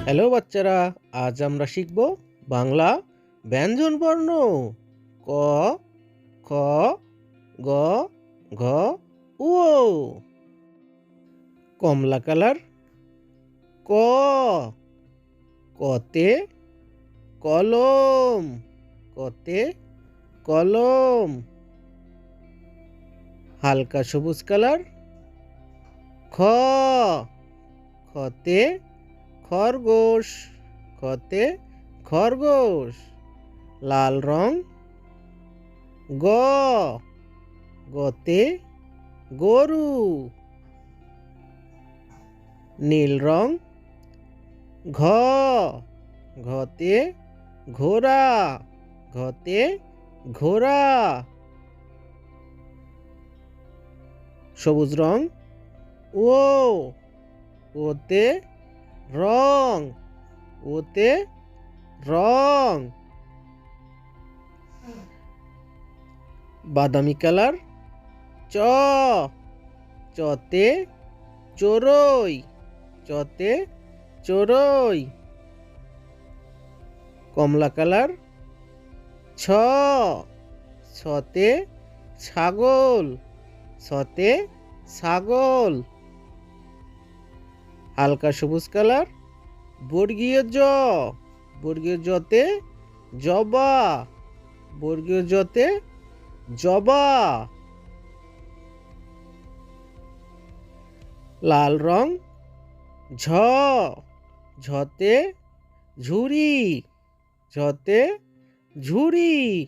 Hello বাচ্চারা, আজ আমরা শিখব বাংলা ব্যঞ্জন বর্ণ। ক, খ, গ, ঘ, উ। কমলা কালার। ক, কতে কলম, কতে কলম। হালকা সবুজ কালার। খ, খতে খরগোশ, খতে খরগোশ। লাল রং। গ, গতে গরু। নীল রং। ঘ, ঘতে ঘোড়া, ঘতে ঘোড়া। সবুজ রং। ও, ওতে রং, ওতে রং। বাদামি কালার। চ, চতে চড়ুই, চতে চড়ুই। কমলা কালার। ছ, ছতে ছাগল, ছতে ছাগল। হালকা সবুজ কালার। বর্গীয় জ, বর্গীয় জতে জবা, বর্গীয় জতে জবা। লাল রং। ঝ, ঝতে ঝুড়ি, ঝতে ঝুড়ি।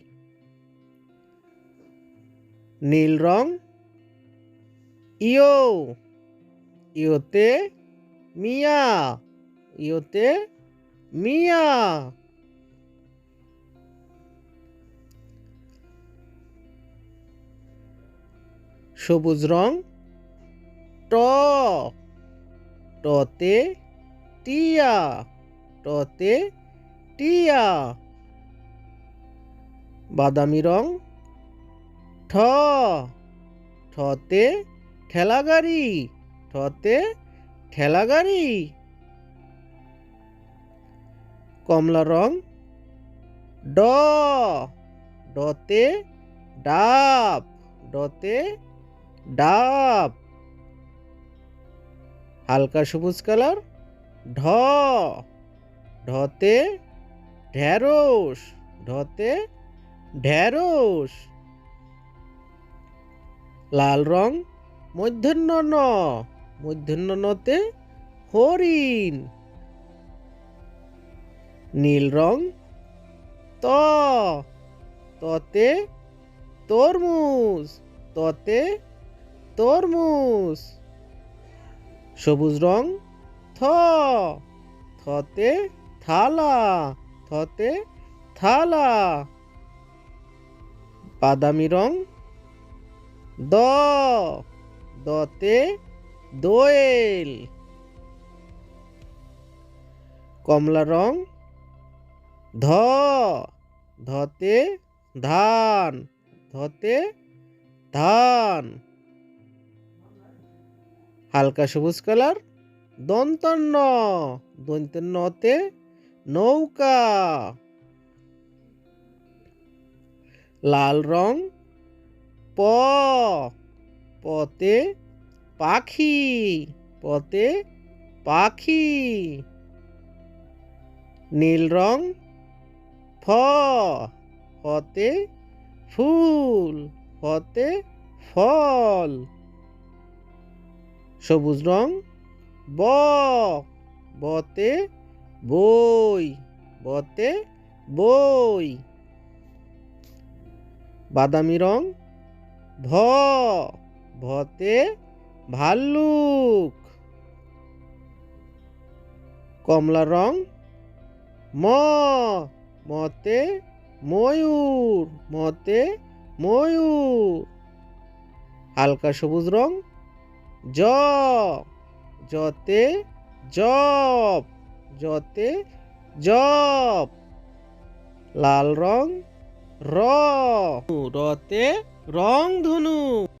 নীল রং। ইয়ো, ইয়োতে মিয়া, ইয়োতে মিয়া। সবুজ রং। ট, টতে টিয়া, টতে টিয়া। বাদামি রং। ঠ, ঠতে ঠেলাগাড়ি, ঠতে ঠেলাগাড়ি। কমলা রং। ড, ডতে ডাব, ডতে ডাব। হালকা সবুজ কালার। ঢ, ঢতে ঢেঁড়স, ঢতে ঢেঁড়স। লাল রং। মূর্ধন্য ণ, মূর্ধন্য ণতে হরিণ। নীল রং। ত, ততে তরমুজ, ততে তরমুজ। সবুজ রং। থ, থতে থালা, থতে থালা। বাদামি রং। দ, দতে দোয়েল। কমলা রং। ধ, ধতে ধান, ধতে ধান। হালকা সবুজ কালার। দন্তন্য, দন্তন্যতে নৌকা। লাল রং। প, পতে পাখি, পতে পাখি। নীল রং। ফ, ফতে ফুল, ফতে ফল। সবুজ রং। ব, বতে বই, বতে বই। বাদামি রং। ভ, ভতে ভাল্লুক। কমলা রং। ম, মতে ময়ূর, মতে ময়ূর। হালকা সবুজ রং। জ, জতে জব, জতে জব। লাল রং। র, রতে রংধনু।